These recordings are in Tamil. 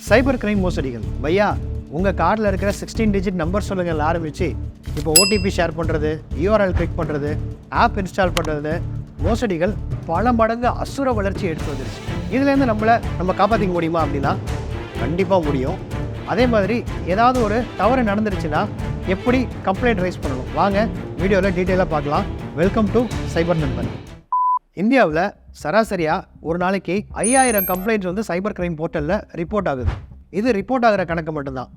சைபர் கிரைம் மோசடிகள். பையா, உங்கள் கார்டில் இருக்கிற 16 டிஜிட் நம்பர் சொல்லுங்கள் ஆரம்பித்து இப்போ ஓடிபி ஷேர் பண்ணுறது, யூஆர்எல் கிளிக் பண்ணுறது, ஆப் இன்ஸ்டால் பண்ணுறது, மோசடிகள் பல மடங்கு அசுர வளர்ச்சி எடுத்து வந்துருச்சு. இதுலேருந்து நம்ம காப்பாற்றிக்க முடியுமா அப்படின்னா கண்டிப்பாக முடியும். அதே மாதிரி ஏதாவது ஒரு தவறு நடந்துருச்சுன்னா எப்படி கம்ப்ளைண்ட் ரைஸ் பண்ணணும், வாங்க வீடியோவில் டீட்டெயிலாக பார்க்கலாம். வெல்கம் டு சைபர் நண்பன். இந்தியாவில் சராசரியாக ஒரு நாளைக்கு 5000 கம்ப்ளைண்ட்ஸ் வந்து சைபர் கிரைம் போர்ட்டலில் ரிப்போர்ட் ஆகுது. இது ரிப்போர்ட் ஆகிற கணக்கு மட்டும்தான்.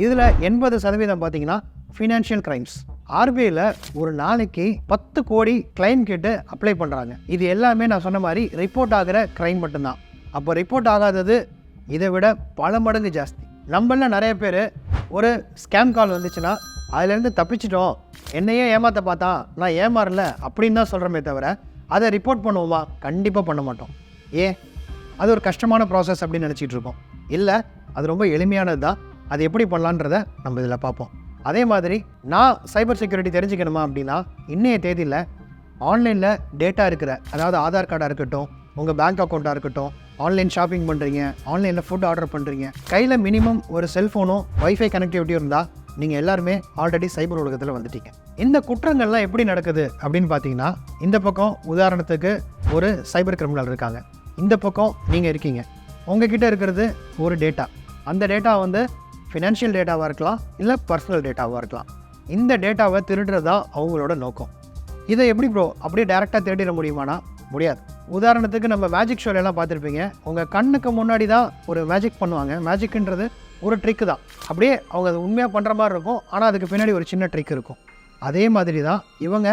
இதில் 80% பார்த்தீங்கன்னா ஃபினான்ஷியல் கிரைம்ஸ். ஆர்பிஐயில் ஒரு நாளைக்கு 10 கோடி கிளைம் கேட்டு அப்ளை பண்ணுறாங்க. இது எல்லாமே நான் சொன்ன மாதிரி ரிப்போர்ட் ஆகிற கிரைம் மட்டும்தான். அப்போ ரிப்போர்ட் ஆகாதது இதை விட பல மடங்கு ஜாஸ்தி. நம்மள நிறைய பேர் ஒரு ஸ்கேம் கால் வந்துச்சுன்னா அதுலேருந்து தப்பிச்சிட்டோம், என்னையே ஏமாற்ற பார்த்தா நான் ஏமாறல அப்படின்னு தான் சொல்கிறோமே தவிர அதை ரிப்போர்ட் பண்ணுவோமா? கண்டிப்பாக பண்ண மாட்டோம். ஏன்? அது ஒரு கஷ்டமான ப்ராசஸ் அப்படின்னு நினச்சிட்டு இருக்கோம். இல்லை, அது ரொம்ப எளிமையானது தான். அது எப்படி பண்ணலான்றதை நம்ம இதில் பார்ப்போம். அதே மாதிரி நான் சைபர் செக்யூரிட்டி தெரிஞ்சுக்கணுமா அப்படின்னா இன்றைய தேதியில் ஆன்லைனில் டேட்டா இருக்கிற, அதாவது ஆதார் கார்டாக இருக்கட்டும், உங்கள் பேங்க் அக்கௌண்ட்டாக இருக்கட்டும், ஆன்லைன் ஷாப்பிங் பண்ணுறீங்க, ஆன்லைனில் ஃபுட் ஆர்டர் பண்ணுறீங்க, கையில் மினிமம் ஒரு செல்ஃபோனும் வைஃபை கனெக்டிவிட்டியும் இருந்தால் நீங்கள் எல்லாருமே ஆல்ரெடி சைபர் உலகத்தில் வந்துட்டீங்க. இந்த குற்றங்கள்லாம் எப்படி நடக்குது அப்படின்னு பார்த்தீங்கன்னா, இந்த பக்கம் உதாரணத்துக்கு ஒரு சைபர் கிரிமினல் இருக்காங்க, இந்த பக்கம் நீங்கள் இருக்கீங்க. உங்ககிட்ட இருக்கிறது ஒரு டேட்டா. அந்த டேட்டா வந்து ஃபினான்ஷியல் டேட்டாவாக இருக்கலாம், இல்லை பர்சனல் டேட்டாவாக இருக்கலாம். இந்த டேட்டாவை திருடுறது தான் அவங்களோட நோக்கம். இதை எப்படி ப்ரோ அப்படியே டேரெக்டாக திருடிட முடியுமானா? முடியாது. உதாரணத்துக்கு நம்ம மேஜிக் ஷோலெல்லாம் பார்த்துருப்பீங்க. உங்கள் கண்ணுக்கு முன்னாடி தான் ஒரு மேஜிக் பண்ணுவாங்க. மேஜிக்ன்றது ஒரு ட்ரிக்கு தான். அப்படியே அவங்க அது உண்மையாக பண்ணுற மாதிரி இருக்கும், ஆனால் அதுக்கு பின்னாடி ஒரு சின்ன ட்ரிக் இருக்கும். அதே மாதிரி தான் இவங்க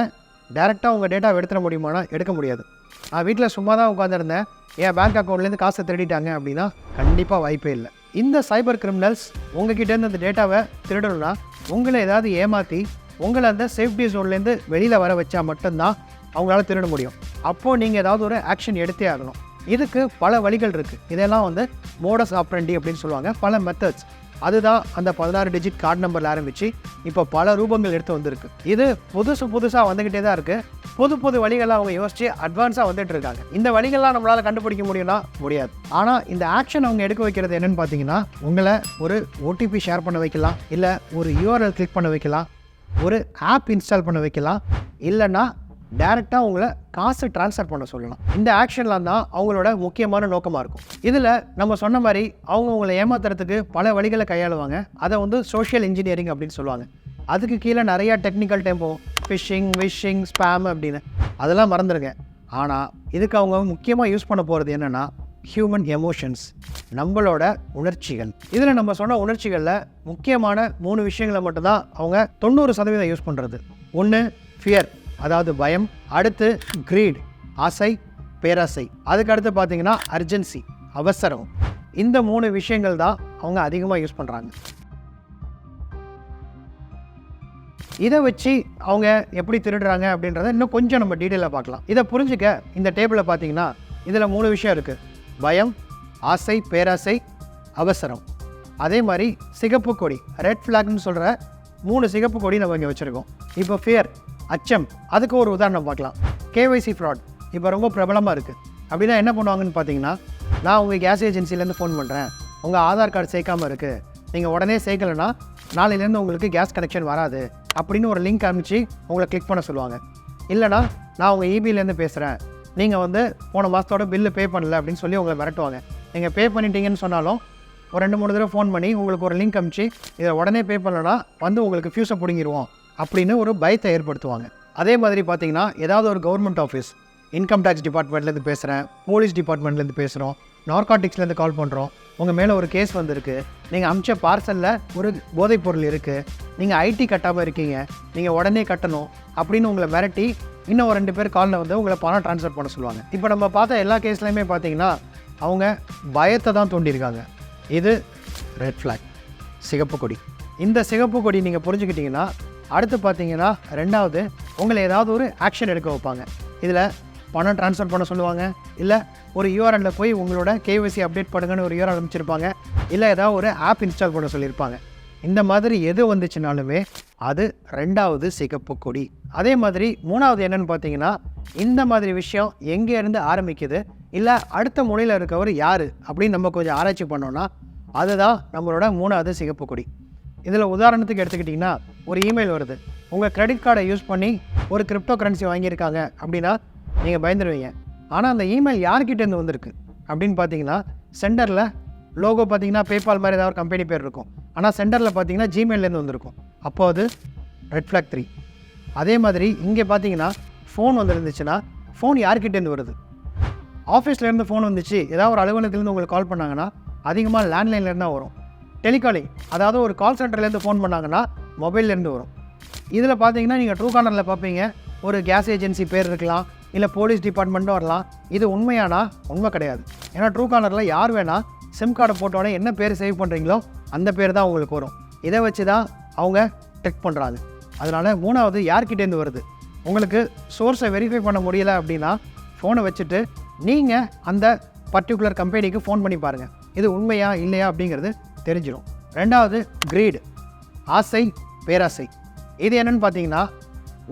டேரெக்டாக உங்கள் டேட்டாவை எடுத்துட முடியுமானா? எடுக்க முடியாது. நான் வீட்டில் சும்மா தான் உட்காந்துருந்தேன், என் பேங்க் அக்கௌண்ட்லேருந்து காசை திருடிட்டாங்க அப்படின்னா கண்டிப்பாக வாய்ப்பே இல்லை. இந்த சைபர் கிரிமினல்ஸ் உங்ககிட்டேருந்து அந்த டேட்டாவை திருடணும்னா உங்களை ஏதாவது ஏமாற்றி உங்களை அந்த சேஃப்டி ஜோன்லேருந்து வெளியில் வர வச்சா மட்டும்தான் அவங்களால திருட முடியும். அப்போது நீங்கள் ஏதாவது ஒரு ஆக்ஷன் எடுத்தே ஆகணும். இதுக்கு பல வழிகள் இருக்குது. இதெல்லாம் வந்து மோடஸ் ஆப்ரண்டி அப்படின்னு சொல்லுவாங்க, பல மெத்தட்ஸ். அதுதான் அந்த 16 டிஜிட் கார்டு நம்பரில் ஆரம்பித்து இப்போ பல ரூபங்கள் எடுத்து வந்திருக்கு. இது புதுசாக வந்துக்கிட்டே தான் இருக்குது. புது வழிகள்லாம் அவங்க யோசித்து அட்வான்ஸாக வந்துட்டு இருக்காங்க. இந்த வழிகள்லாம் நம்மளால் கண்டுபிடிக்க முடியும்னா முடியாது. ஆனால் இந்த ஆக்ஷன் அவங்க எடுக்க வைக்கிறது என்னென்னு பார்த்தீங்கன்னா, உங்களை ஒரு ஓடிபி ஷேர் பண்ண வைக்கலாம், இல்லை ஒரு யூஆர்எல் கிளிக் பண்ண வைக்கலாம், ஒரு ஆப் இன்ஸ்டால் பண்ண வைக்கலாம், இல்லைன்னா டேரெக்டாக உங்களை காசு ட்ரான்ஸ்ஃபர் பண்ண சொல்லலாம். இந்த ஆக்ஷன்லாம் தான் அவங்களோட முக்கியமான நோக்கமாக இருக்கும். இதில் நம்ம சொன்ன மாதிரி அவங்க உங்களை ஏமாத்துறதுக்கு பல வழிகளை கையாளுவாங்க. அதை வந்து சோஷியல் இன்ஜினியரிங் அப்படின்னு சொல்லுவாங்க. அதுக்கு கீழே நிறையா technical tempo, phishing, vishing, spam அப்படின்னு அதெல்லாம் மறந்துடுங்க. ஆனால் இதுக்கு அவங்க முக்கியமாக யூஸ் பண்ண போகிறது என்னென்னா ஹியூமன் எமோஷன்ஸ், நம்மளோட உணர்ச்சிகள். இதில் நம்ம சொன்ன உணர்ச்சிகளில் முக்கியமான 3 விஷயங்களை மட்டும்தான் அவங்க 90% யூஸ் பண்ணுறது. ஒன்று ஃபியர், அதாவது பயம். அடுத்து கிரீட், ஆசை, பேராசை. அதுக்கு அடுத்து பார்த்தீங்கன்னா அர்ஜென்சி, அவசரம். இந்த 3 விஷயங்கள் தான் அவங்க அதிகமாக யூஸ் பண்ணுறாங்க. இதை வச்சு அவங்க எப்படி திருடுறாங்க அப்படின்றத இன்னும் கொஞ்சம் நம்ம டீட்டெயிலாக பார்க்கலாம். இதை புரிஞ்சுக்க இந்த டேபிளில் பார்த்தீங்கன்னா இதில் 3 விஷயம் இருக்குது: பயம், ஆசை, பேராசை, அவசரம். அதே மாதிரி சிகப்பு கொடி, ரெட் ஃப்ளாக்னு சொல்கிற 3 சிகப்பு கொடி நம்ம இங்கே வச்சுருக்கோம். இப்போ ஃபியர், அச்சம். அதுக்கு ஒரு உதாரணம் பார்க்கலாம். கேஒய்சி ஃப்ராட் இப்போ ரொம்ப பிரபலமாக இருக்குது. அப்படின்னா என்ன பண்ணுவாங்கன்னு பார்த்தீங்கன்னா, நான் உங்கள் கேஸ் ஏஜென்சிலேருந்து ஃபோன் பண்ணுறேன், உங்கள் ஆதார் கார்டு சேர்க்காமல் இருக்குது, நீங்கள் உடனே சேர்க்கலைன்னா நாளையிலேருந்து உங்களுக்கு கேஸ் கனெக்ஷன் வராது அப்படின்னு ஒரு லிங்க் அனுப்பிச்சு உங்களை கிளிக் பண்ண சொல்லுவாங்க. இல்லைனா நான் உங்கள் இபிலேருந்து பேசுகிறேன், நீங்கள் வந்து போன மாதத்தோட பில்லு பே பண்ணல அப்படின்னு சொல்லி உங்களை மிரட்டுவாங்க. நீங்கள் பே பண்ணிட்டீங்கன்னு சொன்னாலும் ஒரு 2-3 தடவை ஃபோன் பண்ணி உங்களுக்கு ஒரு லிங்க் அனுப்பிச்சு இதை உடனே பே பண்ணலன்னா வந்து உங்களுக்கு ஃபியூஸை பிடுங்கிடுவோம் அப்படின்னு ஒரு பயத்தை ஏற்படுத்துவாங்க. அதே மாதிரி பார்த்தீங்கன்னா ஏதாவது ஒரு கவர்மெண்ட் ஆஃபீஸ், இன்கம் டேக்ஸ் டிபார்ட்மெண்ட்லேருந்து பேசுகிறேன், போலீஸ் டிபார்ட்மெண்ட்லேருந்து பேசுகிறோம், நார்காட்டிக்ஸ்லேருந்து கால் பண்ணுறோம், உங்கள் மேலே ஒரு கேஸ் வந்திருக்கு, நீங்கள் அமிச்ச பார்சலில் ஒரு போதைப் பொருள் இருக்குது, நீங்கள் ஐடி கட்டாமல் இருக்கீங்க, நீங்கள் உடனே கட்டணும் அப்படின்னு உங்களை மிரட்டி இன்னும் ஒரு 2 பேர் காலில் வந்து உங்களை பணம் ட்ரான்ஸ்ஃபர் பண்ண சொல்லுவாங்க. இப்போ நம்ம பார்த்த எல்லா கேஸ்லையுமே பார்த்தீங்கன்னா அவங்க பயத்தை தான் தூண்டியிருக்காங்க. இது ரெட் ஃப்ளாக், சிகப்பு கொடி. இந்த சிகப்பு கொடி நீங்கள் புரிஞ்சுக்கிட்டிங்கன்னா அடுத்து பார்த்தீங்கன்னா 2வது உங்களை ஏதாவது ஒரு ஆக்ஷன் எடுக்க வைப்பாங்க. இதில் பணம் ட்ரான்ஸ்ஃபர் பண்ண சொல்லுவாங்க, இல்லை ஒரு யூஆர்எல்ல போய் உங்களோட கேஒய்சி அப்டேட் பண்ணுங்கன்னு ஒரு யூஆர்எல் அனுப்பிச்சிருப்பாங்க, இல்லை ஏதாவது ஒரு ஆப் இன்ஸ்டால் பண்ண சொல்லியிருப்பாங்க. இந்த மாதிரி எது வந்துச்சுனாலுமே அது 2வது சிகப்பு கொடி. அதே மாதிரி 3வது என்னென்னு பார்த்தீங்கன்னா, இந்த மாதிரி விஷயம் எங்கேருந்து ஆரம்பிக்குது, இல்லை அடுத்த முனையில் இருக்கவர் யார் அப்படின்னு நம்ம கொஞ்சம் ஆராய்ச்சி பண்ணோன்னா அதுதான் நம்மளோட 3வது சிகப்பு கொடி. இதில் உதாரணத்துக்கு எடுத்துக்கிட்டிங்கன்னா ஒரு இமெயில் வருது, உங்கள் கிரெடிட் கார்டை யூஸ் பண்ணி ஒரு கிரிப்டோ கரன்சி வாங்கியிருக்காங்க அப்படின்னா நீங்கள் பயந்துடுவீங்க. ஆனால் அந்த இமெயில் யார்கிட்டேருந்து வந்திருக்கு அப்படின்னு பார்த்தீங்கன்னா சென்டரில் லோகோ பார்த்தீங்கன்னா பேபால் மாதிரி ஏதாவது ஒரு கம்பெனி பேர் இருக்கும், ஆனால் சென்டரில் பார்த்தீங்கன்னா ஜிமெயிலேருந்து வந்திருக்கும். அப்போ அது ரெட் ஃப்ளாக் 3. அதே மாதிரி இங்கே பார்த்தீங்கன்னா ஃபோன் வந்துருந்துச்சுன்னா ஃபோன் யார்கிட்டேருந்து வருது? ஆஃபீஸ்லேருந்து ஃபோன் வந்துச்சு, ஏதாவது ஒரு அலுவலகத்துலேருந்து உங்களுக்கு கால் பண்ணாங்கன்னா அதிகமாக லேண்ட்லைன்லேருந்து தான் வரும். டெலிகாலிங், அதாவது ஒரு கால் சென்டர்லேருந்து ஃபோன் பண்ணாங்கன்னா மொபைல்லேருந்து வரும். இதில் பார்த்தீங்கன்னா நீங்கள் ட்ரூ கார்னரில் பார்ப்பீங்க, ஒரு கேஸ் ஏஜென்சி பேர் இருக்கலாம், இல்லை போலீஸ் டிபார்ட்மெண்ட்டும் வரலாம். இது உண்மையானா? உண்மை கிடையாது. ஏன்னா ட்ரூ கார்னரில் யார் வேணால் சிம் கார்டை போட்டோடனே என்ன பேர் சேவ் பண்ணுறீங்களோ அந்த பேர் தான் உங்களுக்கு வரும். இதை வச்சு தான் அவங்க டெக் பண்ணுறாங்க. அதனால் 3வது யார்கிட்டேருந்து வருது? உங்களுக்கு சோர்ஸை வெரிஃபை பண்ண முடியலை அப்படின்னா ஃபோனை வச்சுட்டு நீங்கள் அந்த பர்டிகுலர் கம்பெனிக்கு ஃபோன் பண்ணி பாருங்கள், இது உண்மையா இல்லையா அப்படிங்கிறது தெரிஞ்சிடும். 2வது கிரீடு, ஆசை, பேராசை. இது என்னென்னு பார்த்தீங்கன்னா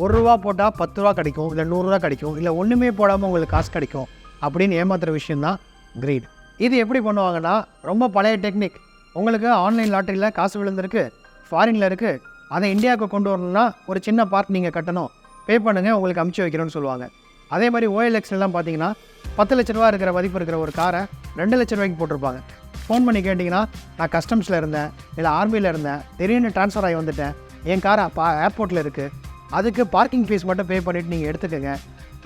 ₹1 போட்டால் ₹10 கிடைக்கும், இல்லை ₹100 கிடைக்கும், இல்லை ஒன்றுமே போடாமல் உங்களுக்கு காசு கிடைக்கும் அப்படின்னு ஏமாத்துகிற விஷயந்தான் கிரீடு. இது எப்படி பண்ணுவாங்கன்னா ரொம்ப பழைய டெக்னிக். உங்களுக்கு ஆன்லைன் லாட்டரியில் காசு விழுந்திருக்கு, ஃபாரினில் இருக்குது, அதை இந்தியாவுக்கு கொண்டு வரணும்னா ஒரு சின்ன பார்ட் நீங்கள் கட்டணும், பே பண்ணுங்கள், உங்களுக்கு அமுச்சு வைக்கிறோன்னு சொல்லுவாங்க. அதே மாதிரி OLXலாம் பார்த்தீங்கன்னா ₹10 லட்ச இருக்கிற மதிப்பு இருக்கிற ஒரு காரை ₹2 லட்ச போட்டிருப்பாங்க. ஃபோன் பண்ணி கேட்டிங்கன்னா நான் கஸ்டம்ஸில் இருந்தேன், இல்லை ஆர்மியில் இருந்தேன், திடீர்னு ட்ரான்ஸ்ஃபர் ஆகி வந்துட்டேன், என் காரை ஏர்போர்ட்டில் இருக்குது, அதுக்கு பார்க்கிங் ஃபீஸ் மட்டும் பே பண்ணிவிட்டு நீங்கள் எடுத்துக்கோங்க,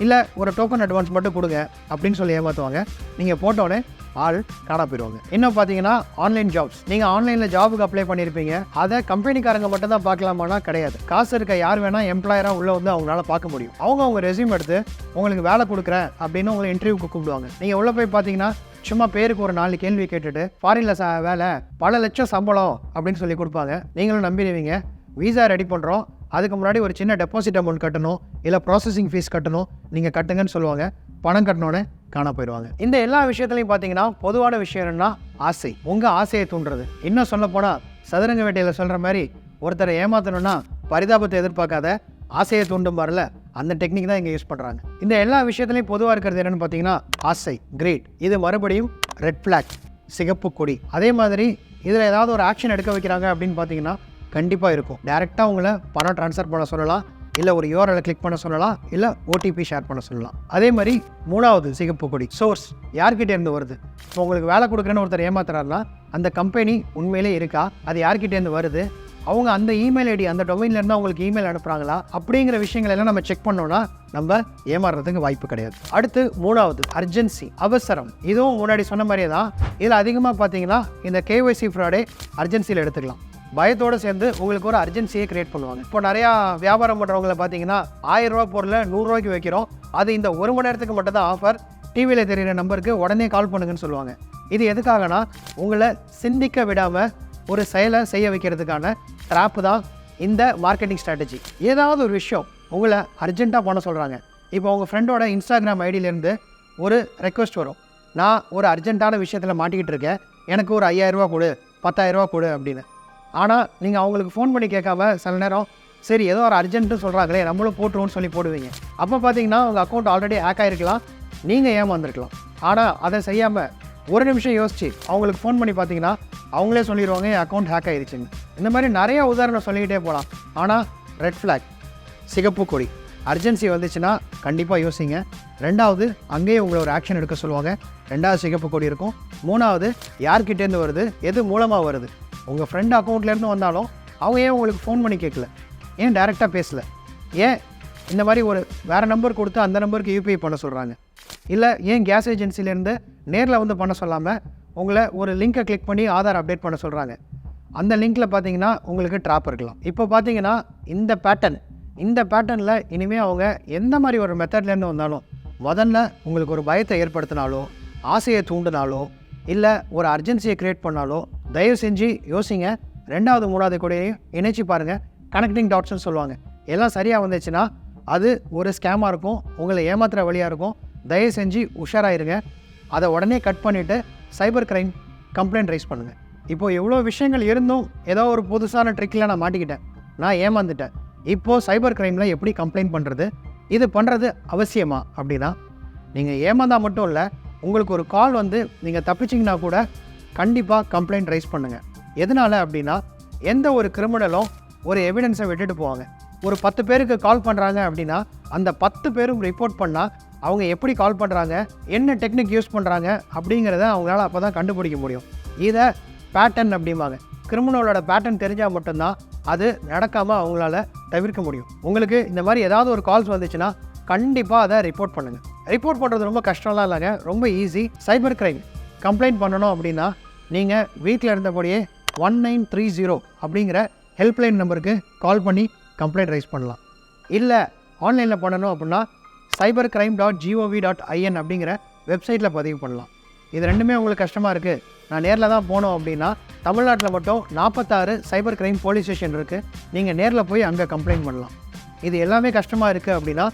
இல்லை ஒரு டோக்கன் அட்வான்ஸ் மட்டும் கொடுங்க அப்படின்னு சொல்லி ஏமாற்றுவாங்க. நீங்கள் போட்டோடனே ஆள் காணா போயிடுவாங்க. இன்னும் பார்த்தீங்கன்னா ஆன்லைன் ஜாப்ஸ், நீங்கள் ஆன்லைனில் ஜாபுக்கு அப்ளை பண்ணியிருப்பீங்க, அதை கம்பெனிக்காரங்க மட்டும் தான் பார்க்கலாமானா கிடையாது. காசு இருக்க யார் வேணால் எம்ப்ளாயராக உள்ளே வந்து அவங்களால பார்க்க முடியும். அவங்க ரெஸ்யூம் எடுத்து உங்களுக்கு வேலை கொடுக்குறேன் அப்படின்னு உங்களை இன்டர்வியூக்கு கூப்பிடுவாங்க. நீங்கள் உள்ளே போய் பார்த்தீங்கன்னா சும்மா பேருக்கு ஒரு 4 கேள்வி கேட்டுட்டு ஃபாரினில் வேலை, பல லட்சம் சம்பளம் அப்படின்னு சொல்லி கொடுப்பாங்க. நீங்களும் நம்பிடுவீங்க. வீசா ரெடி பண்ணுறோம், அதுக்கு முன்னாடி ஒரு சின்ன டெபாசிட் அமௌண்ட் கட்டணும், இல்லை ப்ராசஸிங் ஃபீஸ் கட்டணும், நீங்கள் கட்டுங்கன்னு சொல்லுவாங்க. பணம் கட்டினோன்னே காண போயிடுவாங்க. இந்த எல்லா விஷயத்துலையும் பார்த்தீங்கன்னா பொதுவான விஷயம் என்னென்னா ஆசை, உங்கள் ஆசையை தூண்டுறது. இன்னும் சொல்ல போனால் சதுரங்க வேட்டையில் சொல்கிற மாதிரி ஒருத்தரை ஏமாற்றணும்னா பரிதாபத்தை எதிர்பார்க்காத, ஆசையை தூண்டும் வரல, அந்த டெக்னிக் தான் இங்கே யூஸ் பண்ணுறாங்க. இந்த எல்லா விஷயத்துலையும் பொதுவாக இருக்கிறது என்னென்னு பார்த்தீங்கன்னா ஆசை, கிரேட். இது மறுபடியும் ரெட் ஃப்ளாக், சிகப்பு கொடி. அதே மாதிரி இதில் ஏதாவது ஒரு ஆக்ஷன் எடுக்க வைக்கிறாங்க அப்படின்னு பார்த்தீங்கன்னா கண்டிப்பாக இருக்கும். டேரெக்டாக உங்களை பணம் ட்ரான்ஸ்ஃபர் பண்ண சொல்லலாம், இல்லை ஒரு URL கிளிக் பண்ண சொல்லலாம், இல்லை OTP ஷேர் பண்ண சொல்லலாம். அதே மாதிரி 3வது சிகப்பு கொடி, சோர்ஸ், யார்கிட்டேருந்து வருது? இப்போ உங்களுக்கு வேலை கொடுக்குறேன்னு ஒருத்தர் ஏமாத்துறாருன்னா அந்த கம்பெனி உண்மையிலே இருக்கா, அது யார்கிட்டேருந்து வருது, அவங்க அந்த இமெயில் ஐடி அந்த டொமைன்லேருந்து அவங்களுக்கு இமெயில் அனுப்புகிறாங்களா, அப்படிங்கிற விஷயங்கள் எல்லாம் நம்ம செக் பண்ணோன்னா நம்ம ஏமாறுறதுக்கு வாய்ப்பு கிடையாது. அடுத்து 3வது அர்ஜென்சி, அவசரம். இதுவும் முன்னாடி சொன்ன மாதிரியே தான். இதில் அதிகமாக பார்த்தீங்கன்னா இந்த KYC ஃப்ராடே அர்ஜென்சியில் எடுத்துக்கலாம். பயத்தோடு சேர்ந்து உங்களுக்கு ஒரு அர்ஜென்சியை கிரியேட் பண்ணுவாங்க. இப்போ நிறையா வியாபாரம் பண்ணுறவங்களை பார்த்தீங்கன்னா ₹1000 பொருளை ₹100 வைக்கிறோம், அது இந்த 1 மணி நேரத்துக்கு மட்டும் தான் ஆஃபர், டிவியில் தெரிகிற நம்பருக்கு உடனே கால் பண்ணுங்கன்னு சொல்லுவாங்க. இது எதுக்காகனா உங்களை சிந்திக்க விடாமல் ஒரு செயலை செய்ய வைக்கிறதுக்கான ட்ராப்பு தான் இந்த மார்க்கெட்டிங் ஸ்ட்ராட்டஜி. ஏதாவது ஒரு விஷயம் உங்களை அர்ஜென்ட்டாக பண்ண சொல்கிறாங்க. இப்போ உங்கள் ஃப்ரெண்டோட இன்ஸ்டாகிராம் ஐடியிலேருந்து ஒரு ரெக்வஸ்ட் வரும், நான் ஒரு அர்ஜென்ட்டான விஷயத்தில் மாட்டிக்கிட்டு இருக்கேன், எனக்கு ஒரு ₹5000 கொடு, ₹10,000 கொடு அப்படின்னு. ஆனால் நீங்கள் அவங்களுக்கு ஃபோன் பண்ணி கேட்காம சில நேரம் சரி ஏதோ ஒரு அர்ஜென்ட்டு சொல்கிறாங்களே நம்மளும் போட்டுருவோன்னு சொல்லி போடுவீங்க. அப்போ பார்த்தீங்கன்னா உங்கள் அக்கௌண்ட் ஆல்ரெடி ஹேக் ஆகிருக்கலாம், நீங்கள் ஏமாந்துருக்கலாம். ஆனால் அதை செய்யாமல் ஒரு நிமிஷம் யோசிச்சு அவங்களுக்கு ஃபோன் பண்ணி பார்த்தீங்கன்னா அவங்களே சொல்லிடுவாங்க என் அக்கௌண்ட் ஹேக் ஆகிடுச்சுங்க. இந்த மாதிரி நிறைய உதாரணம் சொல்லிக்கிட்டே போகலாம். ஆனால் ரெட் ஃப்ளாக், சிகப்பு கொடி, அர்ஜென்சி வந்துச்சுன்னா கண்டிப்பாக யோசிங்க. 2வது அங்கேயே உங்களை ஒரு ஆக்ஷன் எடுக்க சொல்லுவாங்க. 2வது சிகப்பு கொடி இருக்கும். 3வது யார்கிட்டேருந்து வருது, எது மூலமாக வருது. உங்கள் ஃப்ரெண்ட் அக்கௌண்ட்லேருந்து வந்தாலும் அவங்க ஏன் உங்களுக்கு ஃபோன் பண்ணி கேட்கல, ஏன் டைரெக்டாக பேசலை, ஏன் இந்த மாதிரி ஒரு வேறு நம்பர் கொடுத்து அந்த நம்பருக்கு UPI பண்ண சொல்கிறாங்க, இல்லை ஏன் கேஸ் ஏஜென்சிலேருந்து நேரில் வந்து பண்ண சொல்லாமல் உங்களை ஒரு லிங்க்கை கிளிக் பண்ணி ஆதார் அப்டேட் பண்ண சொல்கிறாங்க. அந்த லிங்க்கில் பார்த்தீங்கன்னா உங்களுக்கு ட்ராப் இருக்கலாம். இப்போ பார்த்தீங்கன்னா இந்த பேட்டர்னில் இனிமேல் அவங்க எந்த மாதிரி ஒரு மெத்தட்லேருந்து வந்தாலும் முதல்ல உங்களுக்கு ஒரு பயத்தை ஏற்படுத்தினாலோ, ஆசையை தூண்டினாலோ, இல்லை ஒரு அர்ஜென்சியை க்ரியேட் பண்ணாலோ தயவு செஞ்சு யோசிங்க. 2வது 3வது கூடயும் இணைச்சி பாருங்கள். கனெக்டிங் டாட்ஸ்னு சொல்லுவாங்க. எல்லாம் சரியாக வந்துச்சுன்னா அது ஒரு ஸ்கேமாக இருக்கும், உங்களை ஏமாத்துகிற வழியாக இருக்கும். தயவு செஞ்சு உஷாராயிருங்க. அதை உடனே கட் பண்ணிவிட்டு சைபர் கிரைம் கம்ப்ளைண்ட் ரைஸ் பண்ணுங்கள். இப்போது எவ்வளோ விஷயங்கள் இருந்தும் ஏதோ ஒரு புதுசான ட்ரிக்கில் நான் மாட்டிக்கிட்டேன், நான் ஏமாந்துட்டேன், இப்போது சைபர் கிரைமில் எப்படி கம்ப்ளைண்ட் பண்ணுறது, இது பண்ணுறது அவசியமா அப்படின்னா நீங்கள் ஏமாந்தால் மட்டும் இல்லை, உங்களுக்கு ஒரு கால் வந்து நீங்கள் தப்பிச்சிங்கன்னா கூட கண்டிப்பாக கம்ப்ளைண்ட் ரைஸ் பண்ணுங்கள். எதனால் அப்படின்னா, எந்த ஒரு கிரிமினலும் ஒரு எவிடன்ஸை விட்டுட்டு போவாங்க. ஒரு 10 பேருக்கு கால் பண்ணுறாங்க அப்படின்னா அந்த 10 பேரும் ரிப்போர்ட் பண்ணால் அவங்க எப்படி கால் பண்ணுறாங்க, என்ன டெக்னிக் யூஸ் பண்ணுறாங்க அப்படிங்கிறத அவங்களால அப்போ தான் கண்டுபிடிக்க முடியும். இதை பேட்டர்ன் அப்படிம்பாங்க. கிரிமினலோட பேட்டர்ன் தெரிஞ்சால் மட்டும்தான் அது நடக்காமல் அவங்களால தவிர்க்க முடியும். உங்களுக்கு இந்த மாதிரி ஏதாவது ஒரு கால்ஸ் வந்துச்சுன்னா கண்டிப்பாக அதை ரிப்போர்ட் பண்ணுங்கள். ரிப்போர்ட் பண்ணுறது ரொம்ப கஷ்டம்லாம் இல்லைங்க, ரொம்ப ஈஸி. சைபர் கிரைம் கம்ப்ளைண்ட் பண்ணணும் அப்படின்னா நீங்கள் வீட்டில் இருந்தபடியே 1930 அப்படிங்கிற ஹெல்ப்லைன் நம்பருக்கு கால் பண்ணி கம்ப்ளைண்ட் ரைஸ் பண்ணலாம். இல்லை ஆன்லைனில் பண்ணணும் அப்படின்னா cybercrime.gov.in அப்படிங்கிற வெப்சைட்டில் பதிவு பண்ணலாம். இது ரெண்டுமே உங்களுக்கு கஷ்டமாக இருக்குது, நான் நேரில் தான் போனோம் அப்படின்னா தமிழ்நாட்டில் மட்டும் 46 சைபர் கிரைம் போலீஸ் ஸ்டேஷன் இருக்குது. நீங்கள் நேரில் போய் அங்கே கம்ப்ளைண்ட் பண்ணலாம். இது எல்லாமே கஷ்டமாக இருக்குது அப்படின்னா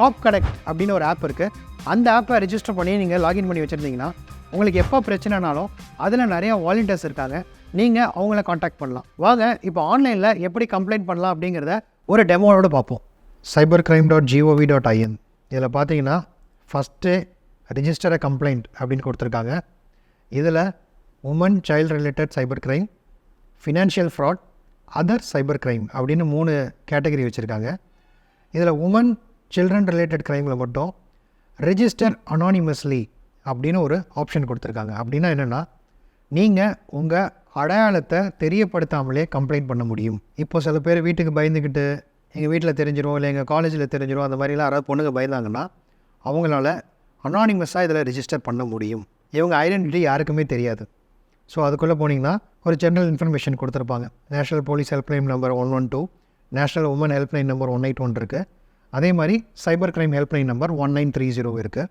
காப் கனெக்ட் அப்படின்னு ஒரு ஆப் இருக்குது. அந்த ஆப்பை ரிஜிஸ்டர் பண்ணி நீங்கள் லாகின் பண்ணி வச்சுருந்தீங்கன்னா உங்களுக்கு எப்போ பிரச்சனைனாலும் அதில் நிறையா வாலண்டியர்ஸ் இருக்காங்க, நீங்கள் அவங்கள காண்டாக்ட் பண்ணலாம். வாங்க இப்போ ஆன்லைனில் எப்படி கம்ப்ளைண்ட் பண்ணலாம் அப்படிங்கிறத ஒரு டெமோவோடு பார்ப்போம். cybercrime.gov.in இதில் பார்த்தீங்கன்னா ஃபஸ்ட்டு ரிஜிஸ்டர் அ கம்ப்ளைண்ட் அப்படின்னு கொடுத்துருக்காங்க. இதில் woman child related cyber crime, financial fraud, other cyber crime அப்படின்னு 3 கேட்டகரி வச்சுருக்காங்க. இதில் உமன் சில்ட்ரன் ரிலேட்டட் க்ரைமில் மட்டும் ரெஜிஸ்டர் அனானிமஸ்லி அப்படின்னு ஒரு ஆப்ஷன் கொடுத்துருக்காங்க. அப்படின்னா என்னென்னா, நீங்கள் உங்கள் அடையாளத்தை தெரியப்படுத்தாமலே கம்ப்ளைண்ட் பண்ண முடியும். இப்போ சில பேர் வீட்டுக்கு பயந்துக்கிட்டு எங்கள் வீட்டில் தெரிஞ்சிடும், இல்லை எங்கள் காலேஜில் தெரிஞ்சிடும், அந்த மாதிரிலாம் யாராவது பொண்ணுங்க பயந்தாங்கன்னா அவங்களால அனானிமஸாக இதில் ரிஜிஸ்டர் பண்ண முடியும். இவங்க ஐடென்டிட்டி யாருக்குமே தெரியாது. ஸோ அதுக்குள்ளே போனீங்கன்னா ஒரு ஜென்ரல் இன்ஃபர்மேஷன் கொடுத்துருப்பாங்க. National police helpline number 112, national woman helpline number 181 இருக்குது. அதே மாதிரி சைபர் கிரைம் ஹெல்ப்லைன் நம்பர் 1930 இருக்குது.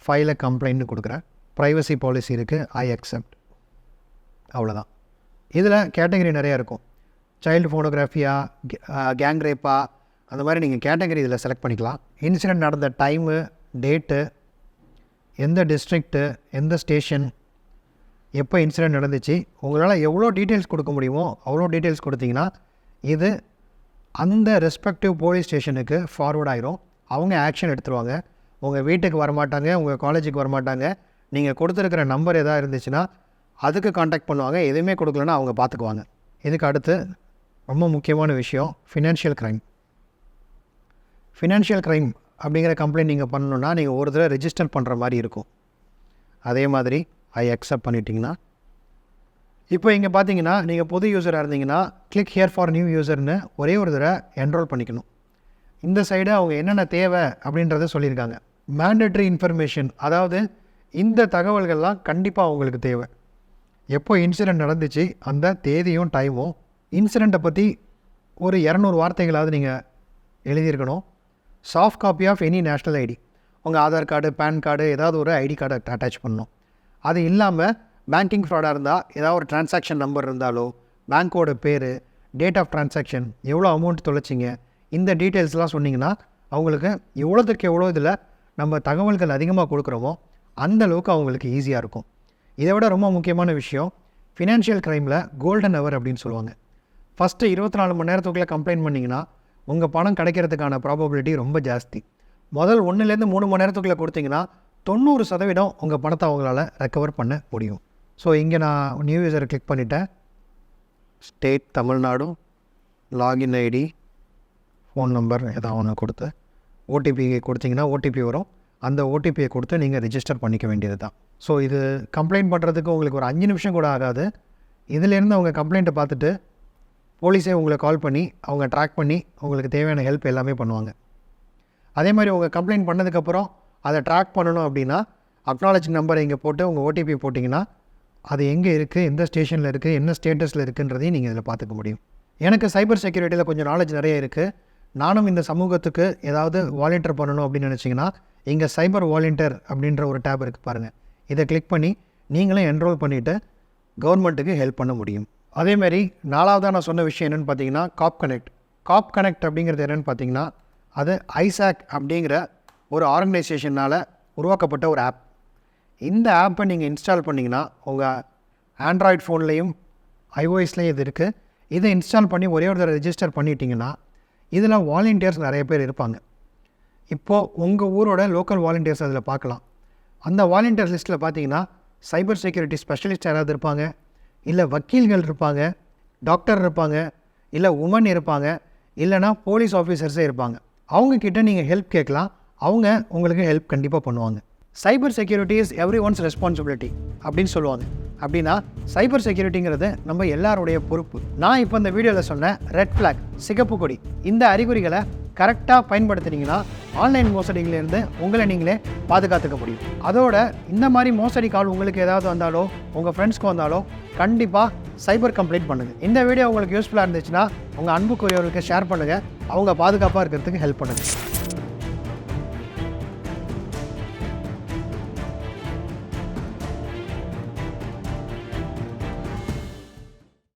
ஃபைல கம்ப்ளைண்ட்னு கொடுக்குறேன். ப்ரைவசி பாலிசி இருக்குது, ஐ அக்செப்ட். அவ்வளோதான். இதில் கேட்டகரி நிறையா இருக்கும். சைல்டு ஃபோட்டோகிராஃபியா, கேங் ரேப்பா, அந்த மாதிரி நீங்கள் கேட்டகரி இதில் செலக்ட் பண்ணிக்கலாம். இன்சிடெண்ட் நடந்த டைமு, டேட்டு, எந்த டிஸ்ட்ரிக்ட்டு, எந்த ஸ்டேஷன், எப்போ இன்சிடெண்ட் நடந்துச்சு, உங்களால் எவ்வளோ டீட்டெயில்ஸ் கொடுக்க முடியுமோ அவ்வளோ டீட்டெயில்ஸ் கொடுத்தீங்கன்னா இது அந்த ரெஸ்பெக்டிவ் போலீஸ் ஸ்டேஷனுக்கு ஃபார்வர்ட் ஆகிரும். அவங்க ஆக்ஷன் எடுத்துருவாங்க. உங்கள் வீட்டுக்கு வரமாட்டாங்க, உங்கள் காலேஜுக்கு வரமாட்டாங்க. நீங்கள் கொடுத்துருக்கிற நம்பர் எதாவது இருந்துச்சுன்னா அதுக்கு காண்டாக்ட் பண்ணுவாங்க. எதுவுமே கொடுக்கலன்னா அவங்க பார்த்துக்குவாங்க. இதுக்கு அடுத்து ரொம்ப முக்கியமான விஷயம் ஃபினான்ஷியல் க்ரைம். ஃபினான்ஷியல் க்ரைம் அப்படிங்கிற கம்ப்ளைண்ட் நீங்கள் பண்ணணுன்னா நீங்கள் ஒரு தடவை ரெஜிஸ்டர் பண்ணுற மாதிரி இருக்கும். அதே மாதிரி ஐ அக்செப்ட் பண்ணிட்டீங்கன்னா, இப்போ இங்கே பார்த்தீங்கன்னா நீங்கள் புது யூஸராக இருந்தீங்கன்னா கிளிக் ஹியர் ஃபார் நியூ யூசர்னு ஒரே ஒரு தடவை என்ரோல் பண்ணிக்கணும். இந்த சைடு அவங்க என்னென்ன தேவை அப்படின்றத சொல்லியிருக்காங்க. மேண்டட்ரி இன்ஃபர்மேஷன், அதாவது இந்த தகவல்கள்லாம் கண்டிப்பாக அவங்களுக்கு தேவை. எப்போ இன்சிடெண்ட் நடந்துச்சு அந்த தேதியும் டைமும், இன்சிடெண்ட்டை பற்றி ஒரு 200 வார்த்தைகளாவது நீங்கள் எழுதியிருக்கணும். Soft copy of any national ID, உங்கள் ஆதார் கார்டு, பேன் கார்டு, ஏதாவது ஒரு ஐடி கார்டு அட்டாச் பண்ணணும். அது இல்லாமல் பேங்கிங் ஃப்ராடாக இருந்தால் ஏதாவது ஒரு டிரான்சாக்ஷன் நம்பர் இருந்தாலோ, பேங்க்கோட பேர், டேட் ஆஃப் டிரான்சாக்ஷன், எவ்வளோ அமௌண்ட் தொலைச்சிங்க, இந்த டீட்டெயில்ஸ்லாம் சொன்னிங்கன்னா அவங்களுக்கு எவ்வளோத்துக்கு எவ்வளோ இதில் நம்ம தகவல்கள் அதிகமாக கொடுக்குறோமோ அந்தளவுக்கு அவங்களுக்கு ஈஸியாக இருக்கும். இதை விட ரொம்ப முக்கியமான விஷயம், ஃபினான்ஷியல் க்ரைமில் கோல்டன் ஹவர் அப்படின்னு சொல்லுவாங்க. ஃபஸ்ட்டு 24 மணி நேரத்துக்குள்ளே கம்ப்ளைண்ட் பண்ணிங்கன்னா உங்கள் பணம் கிடைக்கிறதுக்கான ப்ராபபிலிட்டி ரொம்ப ஜாஸ்தி. முதல் 1லேருந்து 3 மணி நேரத்துக்குள்ளே கொடுத்தீங்கன்னா 90% உங்கள் பணத்தை அவங்களால ரெக்கவர் பண்ண முடியும். ஸோ இங்கே நான் நியூ யூசரை கிளிக் பண்ணிட்டேன். State Tamil Nadu, login ID, phone number ஏதாவது ஒன்று கொடுத்து ஓடிபி கொடுத்தீங்கன்னா ஓடிபி வரும். அந்த ஓடிபியை கொடுத்து நீங்கள் ரிஜிஸ்டர் பண்ணிக்க வேண்டியது தான். ஸோ இது கம்ப்ளைண்ட் பண்ணுறதுக்கு உங்களுக்கு ஒரு 5 நிமிஷம் கூட ஆகாது. இதிலேருந்து அவங்க கம்ப்ளைண்ட்டை பார்த்துட்டு போலீஸே உங்களை கால் பண்ணி அவங்க ட்ராக் பண்ணி உங்களுக்கு தேவையான ஹெல்ப் எல்லாமே பண்ணுவாங்க. அதே மாதிரி உங்கள் கம்ப்ளைண்ட் பண்ணதுக்கப்புறம் அதை ட்ராக் பண்ணணும் அப்படின்னா அக்னாலஜ் நம்பரை இங்கே போட்டு உங்கள் ஓடிபி போட்டிங்கன்னா அது எங்கே இருக்குது, எந்த ஸ்டேஷனில் இருக்குது, என்ன ஸ்டேட்டஸில் இருக்குன்றதையும் நீங்கள் இதில் பார்த்துக்க முடியும். எனக்கு சைபர் செக்யூரிட்டியில் கொஞ்சம் நாலேஜ் நிறைய இருக்குது. நானும் இந்த சமூகத்துக்கு ஏதாவது வாலண்டியர் பண்ணணும் அப்படின்னு நினச்சிங்கன்னா இங்கே சைபர் வாலண்டியர் அப்படின்ற ஒரு டேப் இருக்குது பாருங்கள். இதை கிளிக் பண்ணி நீங்களும் என்ரோல் பண்ணிவிட்டு கவர்மெண்ட்டுக்கு ஹெல்ப் பண்ண முடியும். அதேமாரி 4வதாக நான் சொன்ன விஷயம் என்னென்னு பார்த்தீங்கன்னா காப் கனெக்ட். காப் கனெக்ட் அப்படிங்கிறது என்னென்னு பார்த்தீங்கன்னா அது ஐசாக் அப்படிங்கிற ஒரு ஆர்கனைசேஷனால் உருவாக்கப்பட்ட ஒரு ஆப். இந்த ஆப்பை நீங்கள் இன்ஸ்டால் பண்ணிங்கன்னா உங்கள் ஆண்ட்ராய்ட் ஃபோன்லேயும் ஐஓஎஸ்லேயும் இது இருக்குது. இதை இன்ஸ்டால் பண்ணி ஒரே ஒரு தடவை ரெஜிஸ்டர் பண்ணிட்டீங்கன்னா இதில் வாலண்டியர்ஸ் நிறைய பேர் இருப்பாங்க. இப்போது உங்கள் ஊரோட லோக்கல் வாலண்டியர்ஸ் அதில் பார்க்கலாம். அந்த வாலண்டியர் லிஸ்ட்டில் பார்த்தீங்கன்னா சைபர் செக்யூரிட்டி ஸ்பெஷலிஸ்ட் யாராவது இருப்பாங்க, இல்லை வக்கீல்கள் இருப்பாங்க, டாக்டர் இருப்பாங்க, இல்லை உமன் இருப்பாங்க, இல்லைனா போலீஸ் ஆஃபீஸர்ஸே இருப்பாங்க. அவங்கக்கிட்ட நீங்கள் ஹெல்ப் கேட்கலாம். அவங்க உங்களுக்கு ஹெல்ப் கண்டிப்பாக பண்ணுவாங்க. Cyber security is every one's responsibility அப்படின்னு சொல்லுவாங்க. அப்படின்னா சைபர் செக்யூரிட்டிங்கிறது நம்ம எல்லாருடைய பொறுப்பு. நான் இப்போ இந்த வீடியோவில் சொன்ன ரெட் ஃப்ளாக், சிகப்பு கொடி, இந்த அறிகுறிகளை கரெக்டாக பயன்படுத்துனீங்கன்னா ஆன்லைன் மோசடிகளிலிருந்து உங்களை நீங்களே பாதுகாத்துக்க முடியும். அதோட இந்த மாதிரி மோசடி கால் உங்களுக்கு ஏதாவது வந்தாலோ உங்கள் ஃப்ரெண்ட்ஸ்க்கு வந்தாலோ கண்டிப்பாக சைபர் கம்ப்ளைண்ட் பண்ணுங்கள். இந்த வீடியோ உங்களுக்கு யூஸ்ஃபுல்லாக இருந்துச்சுன்னா உங்கள் அன்புக்குரியவர்களுக்கு ஷேர் பண்ணுங்கள். அவங்க பாதுகாப்பாக இருக்கிறதுக்கு ஹெல்ப் பண்ணுங்கள்.